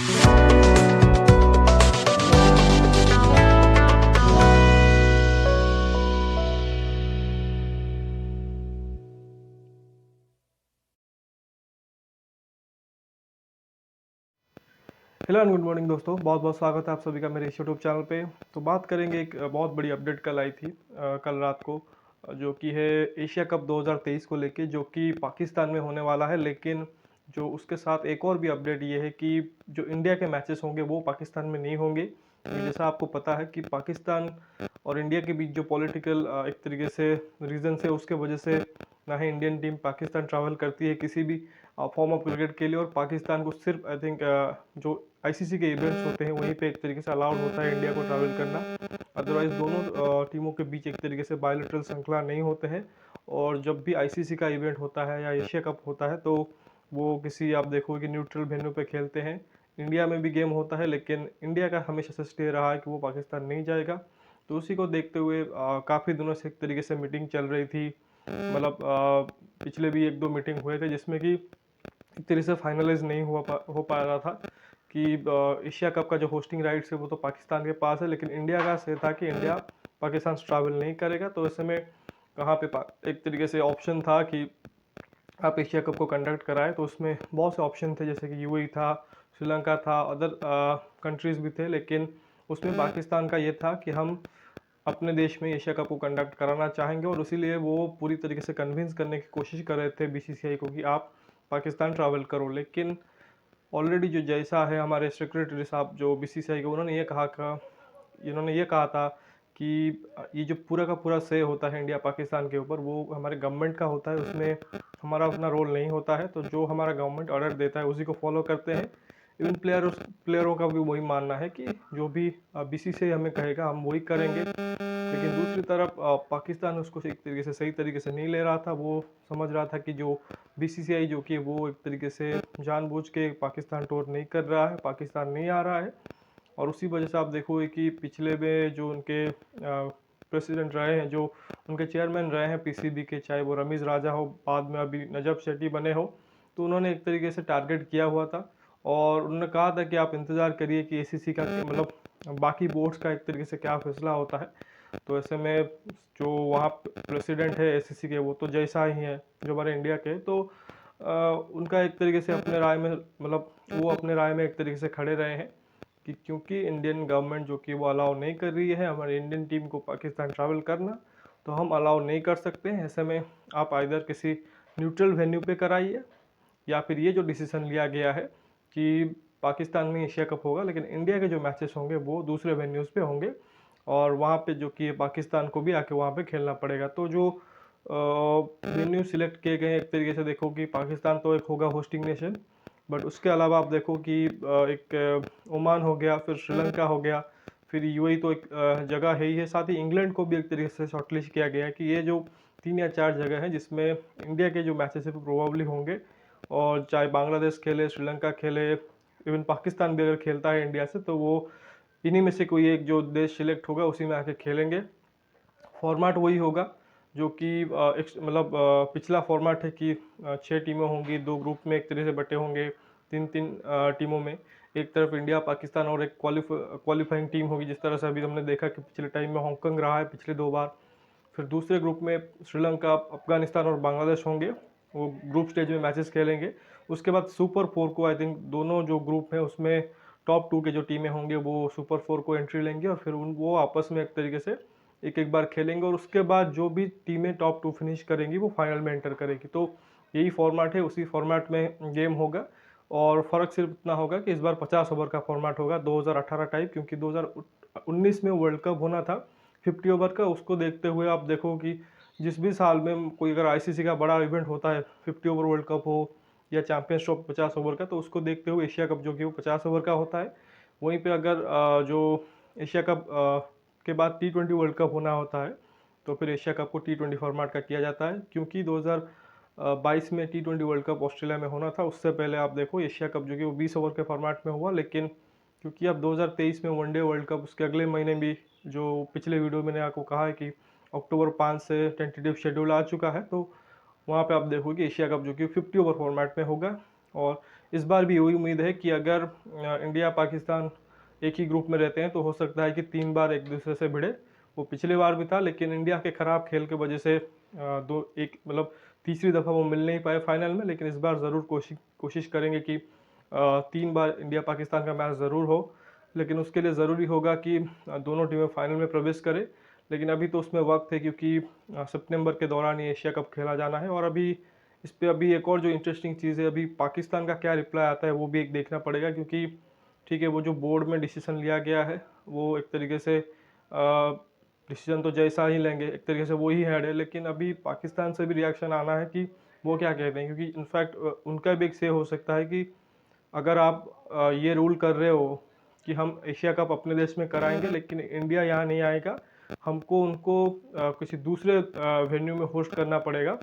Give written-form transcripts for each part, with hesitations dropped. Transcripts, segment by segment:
Hello and good morning दोस्तों, बहुत बहुत स्वागत है आप सभी का मेरे इस यूट्यूब चैनल पे। तो बात करेंगे एक बहुत बड़ी अपडेट कल आई थी कल रात को, जो कि है एशिया कप 2023 को लेके, जो कि पाकिस्तान में होने वाला है। लेकिन जो उसके साथ एक और भी अपडेट ये है कि जो इंडिया के मैचेस होंगे वो पाकिस्तान में नहीं होंगे, क्योंकि जैसा आपको पता है कि पाकिस्तान और इंडिया के बीच जो पॉलिटिकल एक तरीके से रीजन है, उसके वजह से ना ही इंडियन टीम पाकिस्तान ट्रैवल करती है किसी भी फॉर्म ऑफ क्रिकेट के लिए, और पाकिस्तान को सिर्फ आई थिंक जो आईसीसी के इवेंट्स होते हैं वहीं पे एक तरीके से अलाउड होता है इंडिया को ट्रैवल करना। अदरवाइज दोनों टीमों के बीच एक तरीके से बायलैटरल श्रृंखला नहीं होते हैं, और जब भी आईसीसी का इवेंट होता है या एशिया कप होता है तो वो किसी, आप देखो कि न्यूट्रल वेन्यू पे खेलते हैं। इंडिया में भी गेम होता है, लेकिन इंडिया का हमेशा से स्टे रहा है कि वो पाकिस्तान नहीं जाएगा। तो उसी को देखते हुए काफ़ी दिनों से एक तरीके से मीटिंग चल रही थी। मतलब पिछले भी एक दो मीटिंग हुए थे जिसमें कि एक तरीके से फाइनलाइज नहीं हो पा रहा था कि एशिया कप का जो होस्टिंग राइट्स है वो तो पाकिस्तान के पास है, लेकिन इंडिया का से था कि इंडिया पाकिस्तान से ट्रैवल नहीं करेगा। तो ऐसे में कहाँ पे एक तरीके से ऑप्शन था कि आप एशिया कप को कंडक्ट कराए, तो उसमें बहुत से ऑप्शन थे, जैसे कि यूएई था, श्रीलंका था, अदर कंट्रीज़ भी थे। लेकिन उसमें पाकिस्तान का ये था कि हम अपने देश में एशिया कप को कंडक्ट कराना चाहेंगे, और इसीलिए वो पूरी तरीके से कन्विंस करने की कोशिश कर रहे थे बीसीसीआई को कि आप पाकिस्तान ट्रैवल करो। लेकिन ऑलरेडी जो जैसा है, हमारे सेक्रेटरी साहब जो बीसीसीआई के, इन्होंने ये कहा था कि ये जो पूरा का पूरा से होता है इंडिया पाकिस्तान के ऊपर, वो हमारे गवर्नमेंट का होता है, उसमें हमारा अपना रोल नहीं होता है। तो जो हमारा गवर्नमेंट ऑर्डर देता है उसी को फॉलो करते हैं। इवन प्लेयरों का भी वही मानना है कि जो भी बीसीसीआई हमें कहेगा हम वही करेंगे। लेकिन दूसरी तरफ पाकिस्तान उसको एक तरीके से सही तरीके से नहीं ले रहा था। वो समझ रहा था कि जो बीसीसीआई जो कि वो एक तरीके से जानबूझ के पाकिस्तान टूर नहीं कर रहा है, पाकिस्तान नहीं आ रहा है। और उसी वजह से आप देखोगे कि पिछले में जो उनके प्रेसिडेंट रहे हैं, जो उनके चेयरमैन रहे हैं पीसीबी के, चाहे वो रमीज़ राजा हो, बाद में अभी नजब शेट्टी बने हो, तो उन्होंने एक तरीके से टारगेट किया हुआ था। और उन्होंने कहा था कि आप इंतज़ार करिए कि एसीसी का मतलब बाकी बोर्ड्स का एक तरीके से क्या फैसला होता है। तो ऐसे में जो वहाँ प्रेसिडेंट है एसीसी के, वो तो जैसा ही है जो हमारे इंडिया के, तो उनका एक तरीके से अपने राय में, मतलब वो अपने राय में एक तरीके से खड़े रहे हैं कि क्योंकि इंडियन गवर्नमेंट जो कि वो अलाउ नहीं कर रही है हमारे इंडियन टीम को पाकिस्तान ट्रैवल करना, तो हम अलाउ नहीं कर सकते हैं। ऐसे में आप आइदर किसी न्यूट्रल वेन्यू पे कराइए, या फिर ये जो डिसीजन लिया गया है कि पाकिस्तान में एशिया कप होगा, लेकिन इंडिया के जो मैचेस होंगे वो दूसरे वेन्यूज़ पे होंगे, और वहाँ पे जो कि पाकिस्तान को भी आके वहाँ पे खेलना पड़ेगा। तो जो वेन्यू सिलेक्ट किए गए हैं, एक तरीके से देखो कि पाकिस्तान तो एक होगा होस्टिंग नेशन, बट उसके अलावा आप देखो कि एक ओमान हो गया, फिर श्रीलंका हो गया, फिर यूएई तो एक जगह है ही है। साथ ही इंग्लैंड को भी एक तरीके से शॉर्टलिस्ट किया गया है कि ये जो 3 या 4 जगह हैं जिसमें इंडिया के जो मैचेस है वो प्रोबेबली होंगे। और चाहे बांग्लादेश खेले, श्रीलंका खेले, इवन पाकिस्तान भी अगर खेलता है इंडिया से, तो वो इन्हीं में से कोई एक जो देश सिलेक्ट होगा उसी में आके खेलेंगे। फॉर्मेट वही होगा जो कि मतलब पिछला फॉर्मेट है कि 6 टीमें होंगी, 2 ग्रुप में एक तरह से बटे होंगे, 3 3 टीमों में। एक तरफ इंडिया पाकिस्तान और एक क्वालिफाइंग टीम होगी, जिस तरह से अभी हमने देखा कि पिछले टाइम में हांगकांग रहा है पिछले 2 बार। फिर दूसरे ग्रुप में श्रीलंका, अफगानिस्तान और बांग्लादेश होंगे, वो ग्रुप स्टेज में मैचेस खेलेंगे। उसके बाद सुपर 4 को, आई थिंक दोनों जो ग्रुप हैं उसमें टॉप 2 के जो टीमें होंगे वो सुपर 4 को एंट्री लेंगे, और फिर वो आपस में एक तरीके से एक एक बार खेलेंगे, और उसके बाद जो भी टीमें टॉप 2 फिनिश करेंगी वो फाइनल में एंटर करेगी। तो यही फॉर्मेट है, उसी फॉर्मेट में गेम होगा। और फ़र्क सिर्फ इतना होगा कि इस बार 50 ओवर का फॉर्मेट होगा 2018 टाइप, क्योंकि 2019 में वर्ल्ड कप होना था 50 ओवर का। उसको देखते हुए आप देखो कि जिस भी साल में कोई अगर आईसीसी का बड़ा इवेंट होता है, 50 ओवर वर्ल्ड कप हो या चैंपियंस ट्रॉफी 50 ओवर का, तो उसको देखते हुए एशिया कप जो कि वो 50 ओवर का होता है। वहीं पे अगर जो एशिया कप के बाद T20 वर्ल्ड कप होना होता है, तो फिर एशिया कप को T20 फॉर्मेट का किया जाता है। क्योंकि 2022 में T20 वर्ल्ड कप ऑस्ट्रेलिया में होना था, उससे पहले आप देखो एशिया कप जो कि वो 20 ओवर के फॉर्मेट में हुआ। लेकिन क्योंकि अब 2023 में वनडे वर्ल्ड कप उसके अगले महीने भी, जो पिछले वीडियो में मैंने आपको कहा है कि अक्टूबर 5 से टेंटेटिव शेड्यूल आ चुका है, तो वहाँ पे आप देखोगे एशिया कप जो कि 50 ओवर फॉर्मेट में होगा। और इस बार भी यही उम्मीद है कि अगर इंडिया पाकिस्तान एक ही ग्रुप में रहते हैं तो हो सकता है कि 3 बार एक दूसरे से भिड़े। वो पिछली बार भी था, लेकिन इंडिया के खराब खेल की वजह से दो एक मतलब तीसरी दफ़ा वो मिल नहीं पाए फाइनल में। लेकिन इस बार ज़रूर कोशिश करेंगे कि 3 बार इंडिया पाकिस्तान का मैच ज़रूर हो। लेकिन उसके लिए ज़रूरी होगा कि दोनों टीमें फाइनल में प्रवेश करें। लेकिन अभी तो उसमें वक्त है, क्योंकि सितंबर के दौरान ही एशिया कप खेला जाना है। और अभी इस पे अभी एक और जो इंटरेस्टिंग चीज़ है, अभी पाकिस्तान का क्या रिप्लाई आता है वो भी एक देखना पड़ेगा। क्योंकि ठीक है, वो जो बोर्ड में डिसीजन लिया गया है वो एक तरीके से डिसीजन तो जैसा ही लेंगे, एक तरीके से वो ही हेड है। लेकिन अभी पाकिस्तान से भी रिएक्शन आना है कि वो क्या कहते हैं, क्योंकि इनफैक्ट उनका भी एक से हो सकता है कि अगर आप ये रूल कर रहे हो कि हम एशिया कप अपने देश में कराएंगे लेकिन इंडिया यहाँ नहीं आएगा, हमको उनको किसी दूसरे वेन्यू में होस्ट करना पड़ेगा।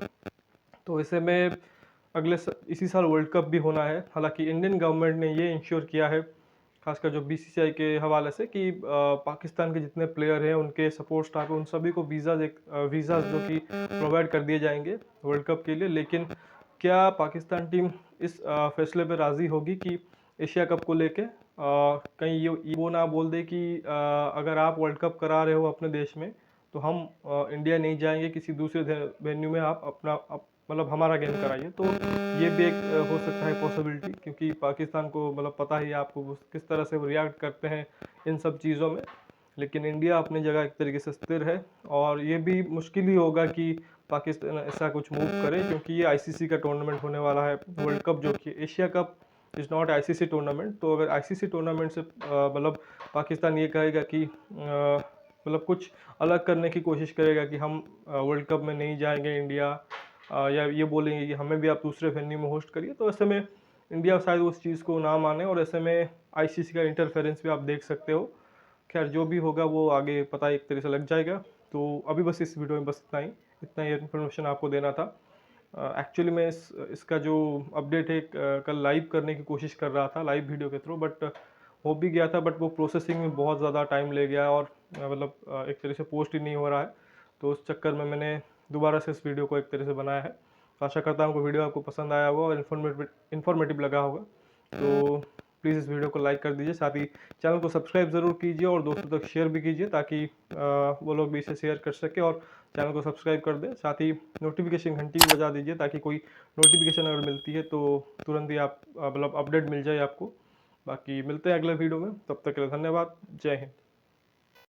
तो ऐसे में इसी साल वर्ल्ड कप भी होना है। हालांकि इंडियन गवर्नमेंट ने ये इंश्योर किया है, खासकर जो बीसीसीआई के हवाले से, कि पाकिस्तान के जितने प्लेयर हैं, उनके सपोर्ट स्टाफ है, उन सभी को वीज़ाज जो कि प्रोवाइड कर दिए जाएंगे वर्ल्ड कप के लिए। लेकिन क्या पाकिस्तान टीम इस फैसले पर राज़ी होगी कि एशिया कप को लेके कहीं ये वो ना बोल दे कि अगर आप वर्ल्ड कप करा रहे हो अपने देश में तो हम इंडिया नहीं जाएंगे, किसी दूसरे वेन्यू में आप अपना मतलब हमारा गेम कराइए। तो ये भी एक हो सकता है पॉसिबिलिटी, क्योंकि पाकिस्तान को मतलब पता ही है आपको वो किस तरह से वो रिएक्ट करते हैं इन सब चीज़ों में। लेकिन इंडिया अपनी जगह एक तरीके से स्थिर है, और ये भी मुश्किल ही होगा कि पाकिस्तान ऐसा कुछ मूव करे, क्योंकि ये आईसीसी का टूर्नामेंट होने वाला है। वर्ल्ड कप जो कि Asia cup is not ICC tournament. तो अगर आईसीसी टूर्नामेंट से मतलब पाकिस्तान ये कहेगा कि मतलब कुछ अलग करने की कोशिश करेगा कि हम वर्ल्ड कप में नहीं जाएंगे इंडिया, या ये बोलेंगे कि हमें भी आप दूसरे वेन्यू में होस्ट करिए, तो ऐसे में इंडिया शायद उस चीज़ को ना माने, और ऐसे में आईसीसी का इंटरफेरेंस भी आप देख सकते हो। खैर, जो भी होगा वो आगे पता एक तरह से लग जाएगा। तो अभी बस इस वीडियो में बस इतना ही इन्फॉर्मेशन आपको देना था। एक्चुअली मैं इसका जो अपडेट है कल लाइव करने की कोशिश कर रहा था, लाइव वीडियो के थ्रू, बट हो भी गया था, बट वो प्रोसेसिंग में बहुत ज़्यादा टाइम ले गया, और मतलब एक तरह से पोस्ट ही नहीं हो रहा है। तो उस चक्कर में मैंने दोबारा से इस वीडियो को एक तरह से बनाया है। तो आशा करता हूँ कि वीडियो आपको पसंद आया होगा और इन्फॉर्मेटिव लगा होगा। तो प्लीज़ इस वीडियो को लाइक कर दीजिए, साथ ही चैनल को सब्सक्राइब ज़रूर कीजिए और दोस्तों तक शेयर भी कीजिए, ताकि वो लोग भी इसे शेयर कर सके और चैनल को सब्सक्राइब कर दें। साथ ही नोटिफिकेशन घंटी भी बजा दीजिए, ताकि कोई नोटिफिकेशन अगर मिलती है तो तुरंत ही आप मतलब अपडेट मिल जाए आपको। बाकी मिलते हैं अगले वीडियो में, तब तक के लिए धन्यवाद। जय हिंद।